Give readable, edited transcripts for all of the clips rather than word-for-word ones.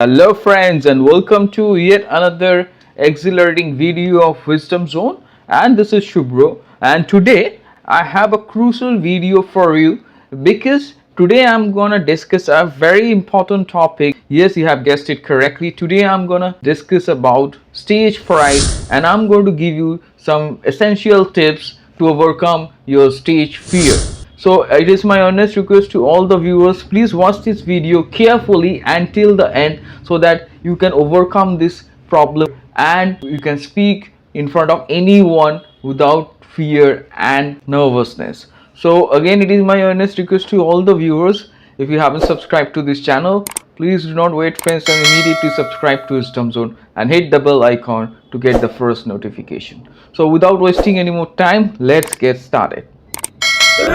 Hello friends, and welcome to yet another exhilarating video of Wisdom Zone. And this is Shubro, and today I have a crucial video for you because today I'm gonna discuss a very important topic. Yes, you have guessed it correctly. Today I'm gonna discuss about stage fright, and I'm going to give you some essential tips to overcome your stage fear. So it is my earnest request to all the viewers, please watch this video carefully until the end so that you can overcome this problem and you can speak in front of anyone without fear and nervousness. So again, it is my earnest request to all the viewers, if you haven't subscribed to this channel, please do not wait friends and immediately subscribe to Wisdom Zone and hit the bell icon to get the first notification. So without wasting any more time, let's get started. 3, 2,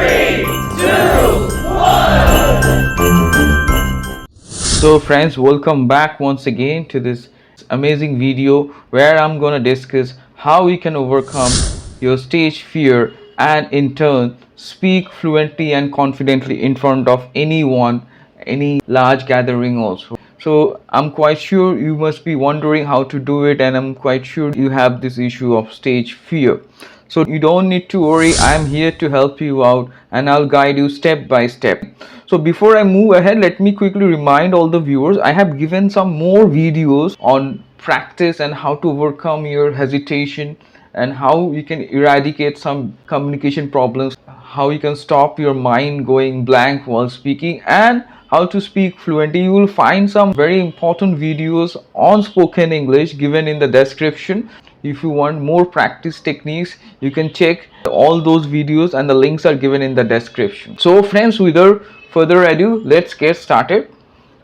1. So friends, welcome back once again to this amazing video where I'm gonna discuss how you can overcome your stage fear and in turn speak fluently and confidently in front of anyone, any large gathering also. So I'm quite sure you must be wondering how to do it, and I'm quite sure you have this issue of stage fear. So you don't need to worry, I'm here to help you out and I'll guide you step by step. So before I move ahead, let me quickly remind all the viewers, I have given some more videos on practice and how to overcome your hesitation and how you can eradicate some communication problems, how you can stop your mind going blank while speaking, and how to speak fluently. You will find some very important videos on spoken English given in the description. If you want more practice techniques, you can check all those videos and the links are given in the description. So friends, without further ado, let's get started.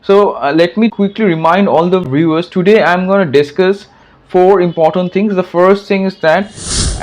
So let me quickly remind all the viewers, today I'm going to discuss 4 important things. The first thing is that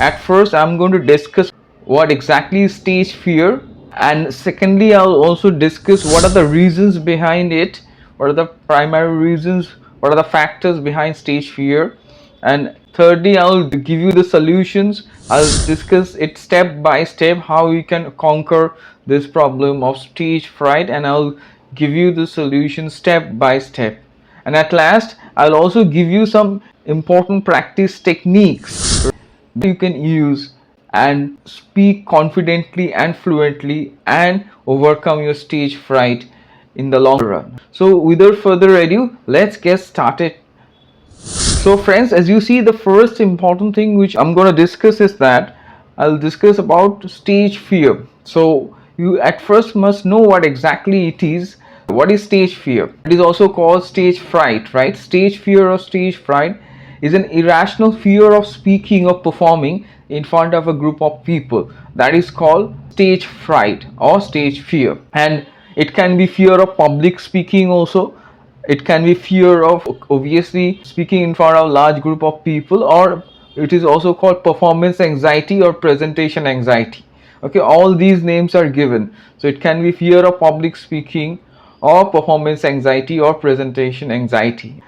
at first I'm going to discuss what exactly is stage fear, and secondly I'll also discuss what are the reasons behind it, what are the primary reasons, what are the factors behind stage fear, and thirdly I'll give you the solutions. I'll discuss it step by step how you can conquer this problem of stage fright, and I'll give you the solution step by step. And at last I'll also give you some important practice techniques that you can use and speak confidently and fluently and overcome your stage fright in the long run. So without further ado, let's get started. So friends, as you see, the first important thing which I'm going to discuss is that I'll discuss about stage fear. So you at first must know what exactly it is. What is stage fear? It is also called stage fright, right? Stage fear or stage fright is an irrational fear of speaking or performing in front of a group of people. That is called stage fright or stage fear. And it can be fear of public speaking also. It can be fear of obviously speaking in front of a large group of people, or it is also called performance anxiety or presentation anxiety. Okay, all these names are given. So it can be fear of public speaking or performance anxiety or presentation anxiety.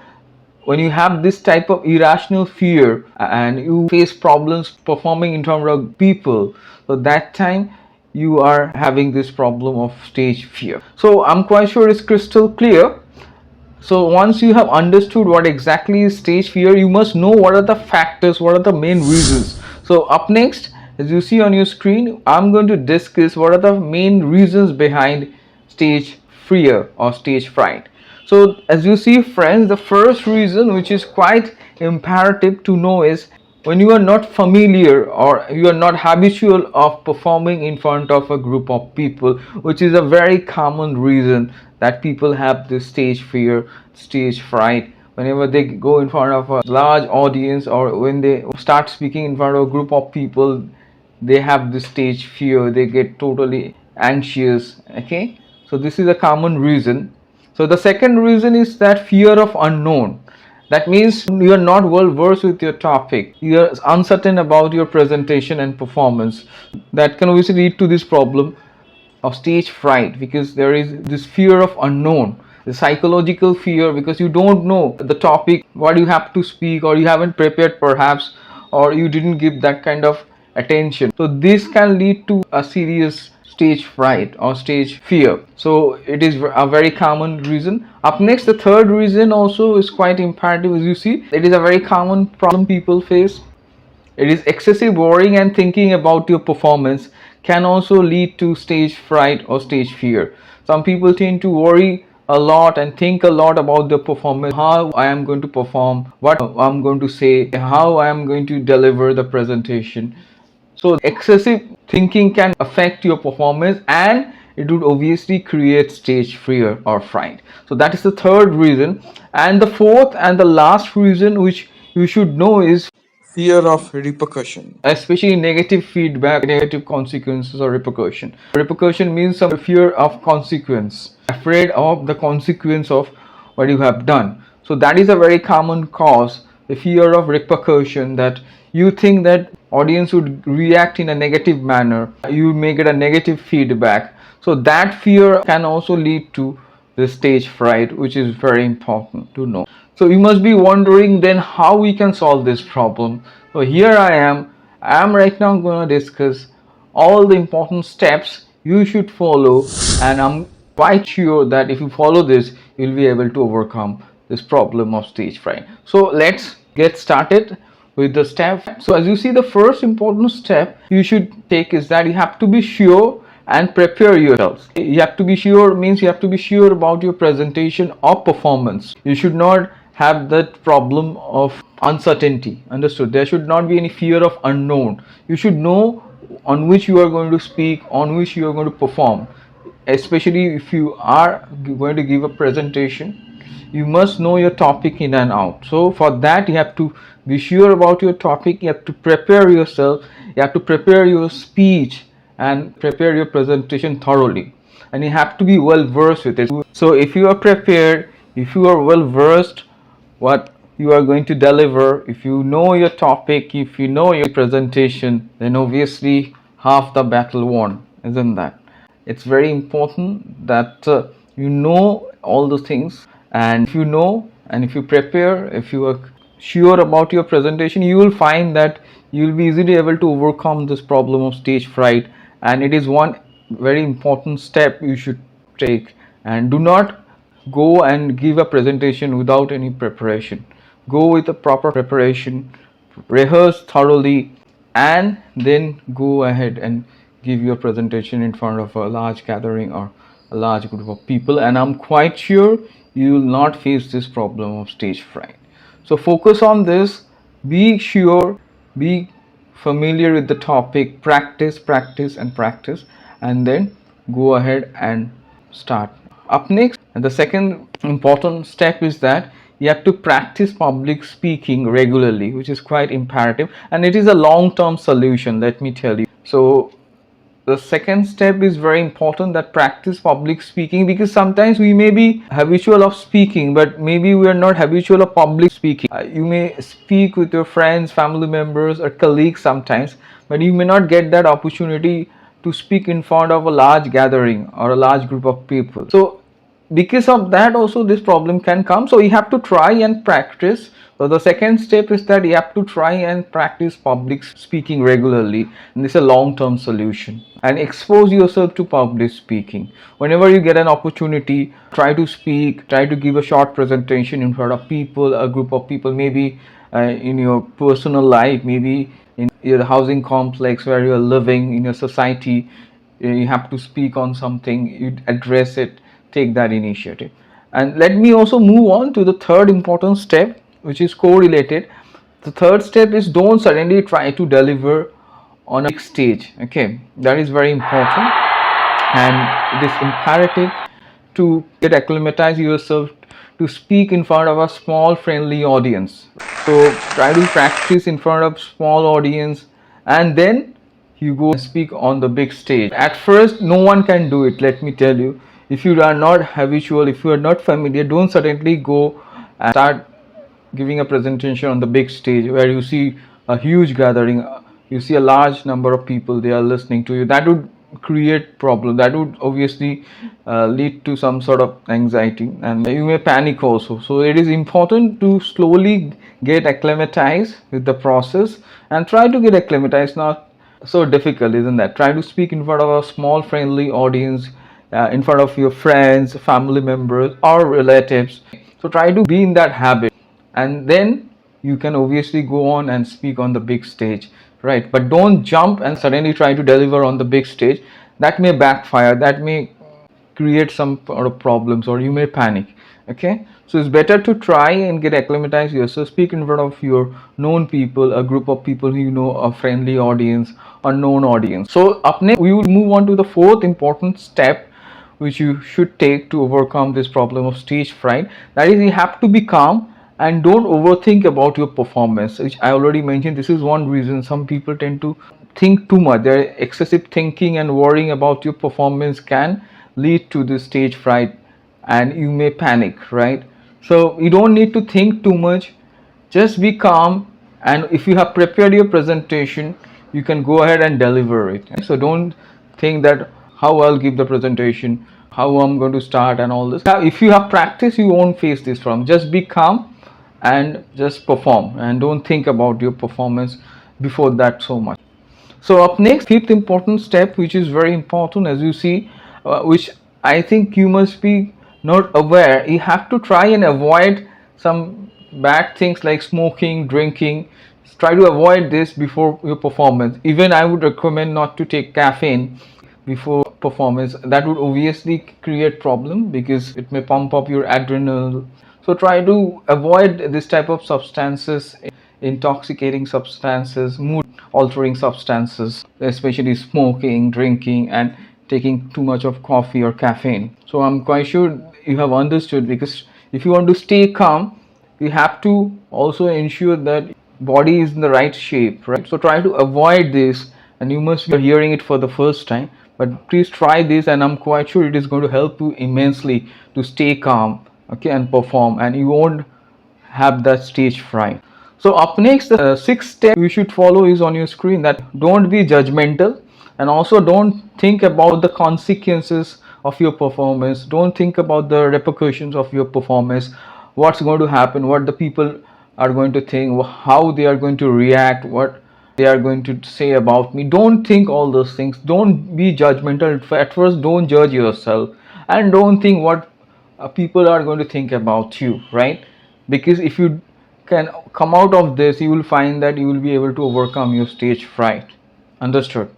When you have this type of irrational fear and you face problems performing in front of people, so that time you are having this problem of stage fear. So I'm quite sure it's crystal clear. So once you have understood what exactly is stage fear, you must know what are the factors, what are the main reasons. So up next, as you see on your screen, I'm going to discuss what are the main reasons behind stage fear or stage fright. So as you see friends, the first reason which is quite imperative to know is when you are not familiar or you are not habitual of performing in front of a group of people, which is a very common reason that people have this stage fear, stage fright. Whenever they go in front of a large audience or when they start speaking in front of a group of people, they have this stage fear, they get totally anxious. Okay, so this is a common reason. So the second reason is that fear of unknown. That means you are not well versed with your topic. You are uncertain about your presentation and performance. That can obviously lead to this problem of stage fright, because there is this fear of unknown, the psychological fear, because you don't know the topic, what you have to speak, or you haven't prepared perhaps, or you didn't give that kind of attention. So this can lead to a serious stage fright or stage fear. So it is a very common reason. Up next, the third reason also is quite imperative. As you see, it is a very common problem people face. It is excessive worrying and thinking about your performance can also lead to stage fright or stage fear. Some people tend to worry a lot and think a lot about their performance, how I am going to perform, what I'm going to say, how I am going to deliver the presentation. So excessive thinking can affect your performance and it would obviously create stage fear or fright. So that is the third reason. And the fourth and the last reason which you should know is fear of repercussion, especially negative feedback, negative consequences or repercussion. Repercussion means some fear of consequence, afraid of the consequence of what you have done. So that is a very common cause, the fear of repercussion, that you think that audience would react in a negative manner, you may get a negative feedback. So that fear can also lead to the stage fright, which is very important to know. So you must be wondering then how we can solve this problem. So here I am right now going to discuss all the important steps you should follow, and I'm quite sure that if you follow this, you'll be able to overcome this problem of stage fright. So let's get started with the step. So as you see, the first important step you should take is that you have to be sure and prepare yourselves. You have to be sure means you have to be sure about your presentation or performance. You should not have that problem of uncertainty. Understood? There should not be any fear of unknown. You should know on which you are going to speak, on which you are going to perform. Especially if you are going to give a presentation, you must know your topic in and out. So for that, you have to be sure about your topic. You have to prepare yourself. You have to prepare your speech and prepare your presentation thoroughly, and you have to be well versed with it. So if you are prepared, if you are well versed what you are going to deliver, if you know your topic, if you know your presentation, then obviously half the battle won, isn't that? It's very important that you know all the things, and if you know and if you prepare, if you are sure about your presentation, you will find that you will be easily able to overcome this problem of stage fright. And it is one very important step you should take. And do not go and give a presentation without any preparation. Go with a proper preparation, rehearse thoroughly, and then go ahead and give your presentation in front of a large gathering or a large group of people, and I'm quite sure you will not face this problem of stage fright. So focus on this, be sure, be familiar with the topic, practice, practice and practice, and then go ahead and start. Up next, and the second important step is that you have to practice public speaking regularly, which is quite imperative, and it is a long-term solution, let me tell you. So the second step is very important, that practice public speaking, because sometimes we may be habitual of speaking but maybe we are not habitual of public speaking. You may speak with your friends, family members or colleagues sometimes, but you may not get that opportunity to speak in front of a large gathering or a large group of people. So because of that also this problem can come. So you have to try and practice. So the second step is that you have to try and practice public speaking regularly, and this is a long-term solution. And expose yourself to public speaking. Whenever you get an opportunity, try to speak, try to give a short presentation in front of people, a group of people, maybe in your personal life, maybe in your housing complex where you are living, in your society. You have to speak on something, you address it, take that initiative. And let me also move on to the third important step, which is correlated. The third step is don't suddenly try to deliver on a big stage. Okay, that is very important, and it is imperative to get acclimatized yourself to speak in front of a small friendly audience. So try to practice in front of small audience, and then you go and speak on the big stage. At first no one can do it, let me tell you. If you are not habitual, if you are not familiar, don't suddenly go and start giving a presentation on the big stage where you see a huge gathering, you see a large number of people, they are listening to you. That would create problem, that would obviously lead to some sort of anxiety, and you may panic also. So it is important to slowly get acclimatized with the process and try to get acclimatized. Now So difficult, isn't that? Try to speak in front of a small friendly audience, in front of your friends, family members or relatives. So try to be in that habit, and then you can obviously go on and speak on the big stage, right? But don't jump and suddenly try to deliver on the big stage. That may backfire, that may create some sort of problems, or you may panic. Okay, so it's better to try and get acclimatized yourself, speak in front of your known people, a group of people who you know, a friendly audience, a known audience. So up next we will move on to the fourth important step which you should take to overcome this problem of stage fright. That is, you have to be calm and don't overthink about your performance, which I already mentioned. This is one reason some people tend to think too much. Their excessive thinking and worrying about your performance can lead to this stage fright, and you may panic, right? So you don't need to think too much, just be calm, and if you have prepared your presentation, you can go ahead and deliver it. So don't think that how I'll give the presentation, how I'm going to start and all this. Now, if you have practice, you won't face this problem. Just be calm and just perform, and don't think about your performance before that so much. So up next, fifth important step, which is very important, as you see, which I think you must be not aware. You have to try and avoid some bad things like smoking, drinking. Try to avoid this before your performance. Even I would recommend not to take caffeine before performance. That would obviously create problem because it may pump up your adrenaline. So try to avoid this type of substances, intoxicating substances, mood altering substances, especially smoking, drinking, and taking too much of coffee or caffeine. So I'm quite sure you have understood, because if you want to stay calm, you have to also ensure that body is in the right shape, right? So try to avoid this, and you must be hearing it for the first time, but please try this, and I'm quite sure it is going to help you immensely to stay calm, okay, and perform, and you won't have that stage fright. So up next, the sixth step you should follow is on your screen, that don't be judgmental, and also don't think about the consequences of your performance. Don't think about the repercussions of your performance, what's going to happen, what the people are going to think, how they are going to react, what they are going to say about me. Don't think all those things. Don't be judgmental at first. Don't judge yourself, and don't think what people are going to think about you, right? Because if you can come out of this, you will find that you will be able to overcome your stage fright. Understood?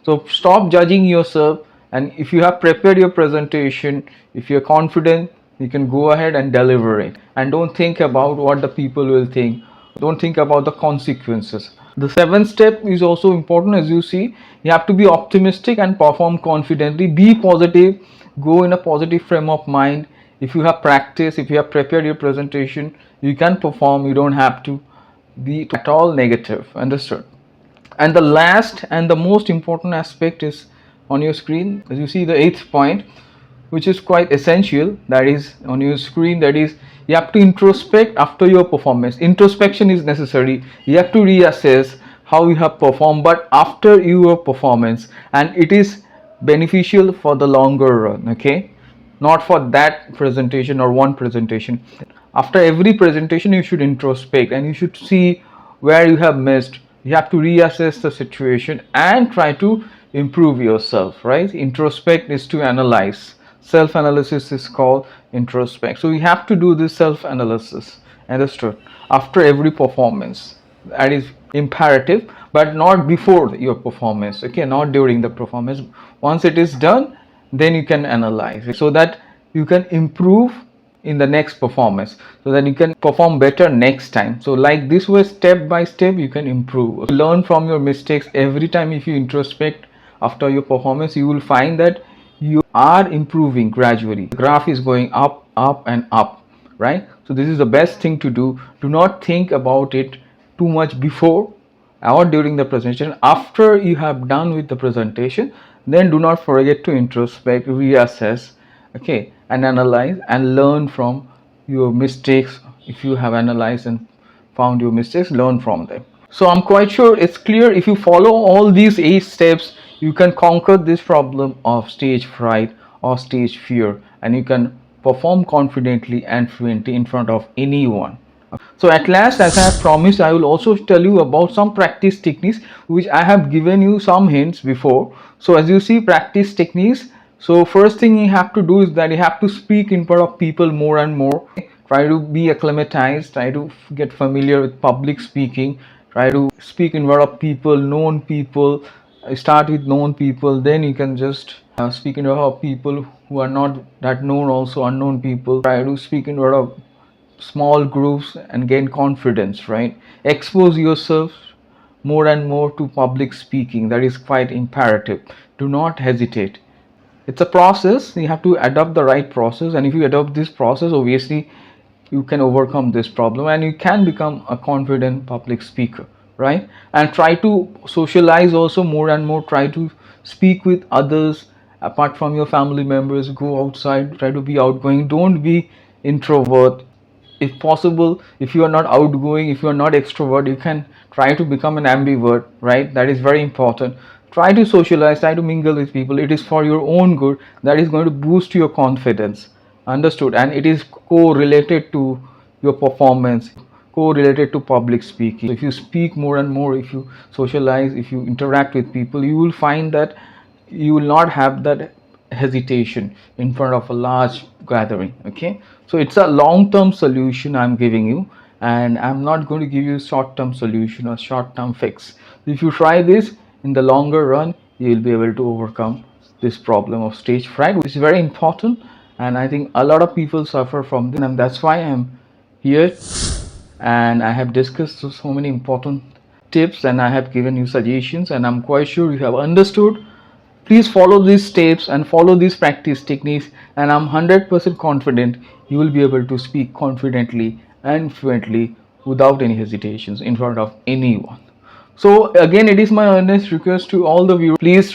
So stop judging yourself, and if you have prepared your presentation, if you're confident, you can go ahead and deliver it, and don't think about what the people will think. Don't think about the consequences. The seventh step is also important. As you see, you have to be optimistic and perform confidently. Be positive, go in a positive frame of mind. If you have practice, if you have prepared your presentation, you can perform. You don't have to be at all negative. Understood? And the last and the most important aspect is on your screen. As you see, the eighth point, which is quite essential, that is on your screen, that is, you have to introspect after your performance. Introspection is necessary. You have to reassess how you have performed, but after your performance, and it is beneficial for the longer run, okay, not for that presentation or one presentation. After every presentation, you should introspect, and you should see where you have missed. You have to reassess the situation and try to improve yourself, right? Introspect is to analyze. Self-analysis is called introspect. So you have to do this self-analysis, understood, after every performance. That is imperative, but not before your performance, okay, not during the performance. Once it is done, then you can analyze it, so that you can improve in the next performance, so that you can perform better next time. So like this way, step by step, you can improve, learn from your mistakes. Every time if you introspect after your performance, you will find that you are improving gradually. The graph is going up, up and up, right? So this is the best thing to do. Do not think about it too much before or during the presentation. After you have done with the presentation, then do not forget to introspect, reassess, okay, and analyze and learn from your mistakes. If you have analyzed and found your mistakes, learn from them. So I'm quite sure it's clear. If you follow all these 8 steps, you can conquer this problem of stage fright or stage fear, and you can perform confidently and fluently in front of anyone. So at last, as I have promised, I will also tell you about some practice techniques which I have given you some hints before. So as you see, practice techniques. So first thing you have to do is that you have to speak in front of people more and more. Try to be acclimatized, try to get familiar with public speaking, try to speak in front of people, known people. Start with known people, then you can just speak in front of people who are not that known, also unknown people. Try to speak in front of small groups and gain confidence, right? Expose yourself more and more to public speaking. That is quite imperative. Do not hesitate. It's a process. You have to adopt the right process, and if you adopt this process, obviously you can overcome this problem and you can become a confident public speaker, right? And try to socialize also more and more. Try to speak with others apart from your family members. Go outside, try to be outgoing. Don't be introvert. If possible, if you are not outgoing, if you are not extrovert, you can try to become an ambivert, right? That is very important. Try to socialize, try to mingle with people. It is for your own good. That is going to boost your confidence. Understood? And it is correlated to your performance, correlated to public speaking. So if you speak more and more, if you socialize, if you interact with people, you will find that you will not have that hesitation in front of a large gathering. Okay, so it's a long-term solution I'm giving you, and I'm not going to give you short-term solution or short-term fix. If you try this in the longer run, you will be able to overcome this problem of stage fright, which is very important, and I think a lot of people suffer from this, and that's why I'm here and I have discussed so many important tips and I have given you suggestions, and I'm quite sure you have understood. Please follow these steps and follow these practice techniques, and I'm 100% confident you will be able to speak confidently and fluently without any hesitations in front of anyone. So again, it is my earnest request to all the viewers, please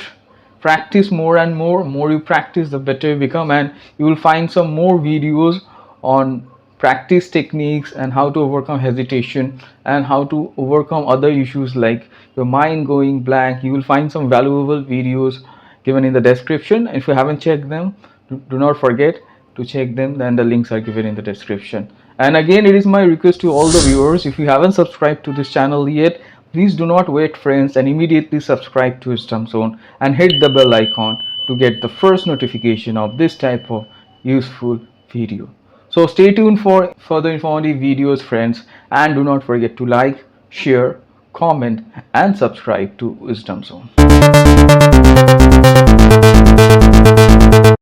practice more and more. More you practice, the better you become, and you will find some more videos on practice techniques and how to overcome hesitation and how to overcome other issues like your mind going blank. You will find some valuable videos given in the description. If you haven't checked them, do not forget to check them, then the links are given in the description. And again, it is my request to all the viewers, if you haven't subscribed to this channel yet, please do not wait friends and immediately subscribe to Wisdom Zone and hit the bell icon to get the first notification of this type of useful video. So stay tuned for further informative videos friends, and do not forget to like, share, comment and subscribe to Wisdom Zone.